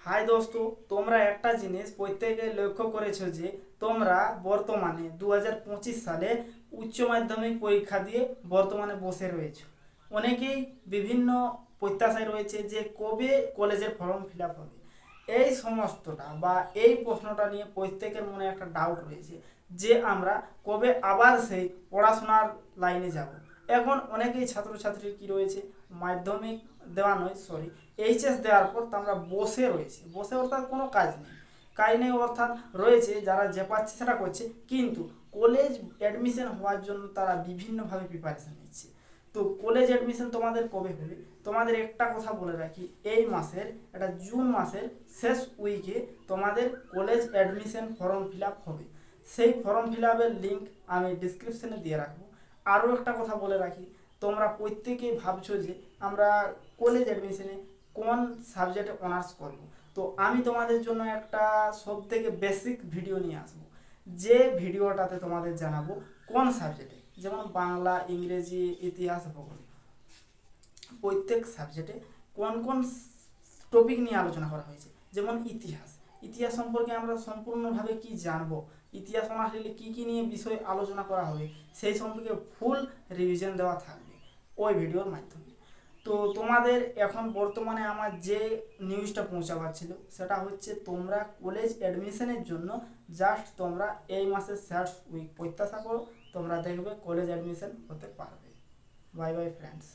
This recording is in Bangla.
হাই দোস্ত, তোমরা একটা জিনিস প্রত্যেকে লক্ষ্য করেছো যে তোমরা বর্তমানে 2025 সালে উচ্চ মাধ্যমিক পরীক্ষা দিয়ে বর্তমানে বসে রয়েছো। অনেকেই বিভিন্ন প্রত্যাশায় রয়েছে যে কবে কলেজের ফর্ম ফিল আপ হবে। এই সমস্তটা বা এই প্রশ্নটা নিয়ে প্রত্যেকের মনে একটা ডাউট রয়েছে যে আমরা কবে আবার সেই পড়াশোনার লাইনে যাব। এখন অনেকেই ছাত্রছাত্রী কি রয়েছে, মাধ্যমিক দেওয়া নয় সরি এইচএস দেওয়ার পর আমরা বসে রয়েছে, বসে অর্থাৎ কোনো কাজ নেই অর্থাৎ রয়েছে যারা যে পাচ্ছে সেটা করছে, কিন্তু কলেজ অ্যাডমিশন হওয়ার জন্য তারা বিভিন্নভাবে প্রিপারেশন নিচ্ছে। তো কলেজ অ্যাডমিশন তোমাদের কবে হবে? তোমাদের একটা কথা বলে রাখি, এই মাসের এটা জুন মাসের শেষ উইকে তোমাদের college admission form fill up হবে। সেই ফর্ম ফিল আপের লিঙ্ক আমি ডিসক্রিপশনে দিয়ে রাখবো। আরও একটা কথা বলে রাখি, তোমরা প্রত্যেকেই ভাবছো যে আমরা কলেজ অ্যাডমিশনে কোন সাবজেক্টে অনার্স করব। তো আমি তোমাদের জন্য একটা সব থেকে বেসিক ভিডিও নিয়ে আসবো, যে ভিডিওটাতে তোমাদের জানাবো কোন সাবজেক্টে, যেমন বাংলা, ইংরেজি, ইতিহাস, ভূগোল, প্রত্যেক সাবজেক্টে কোন কোন টপিক নিয়ে আলোচনা করা হয়েছে। যেমন ইতিহাস, ইতিহাস সম্পর্কে আমরা সম্পূর্ণভাবে কি জানবো, ইতিহাস অনার্স নিলে কী কী নিয়ে বিষয় আলোচনা করা হবে, সেই সম্পর্কে ফুল রিভিশন দেওয়া থাকবে ওই ভিডিওর মাধ্যমে। তো তোমাদের এখন বর্তমানে আমার যে নিউজটা পৌঁছাবার ছিল সেটা হচ্ছে তোমরা কলেজ অ্যাডমিশনের জন্য জাস্ট তোমরা এই মাসের শেষ উইক প্রত্যাশা করো, তোমরা দেখবে কলেজ অ্যাডমিশন হতে পারবে। Bye bye friends.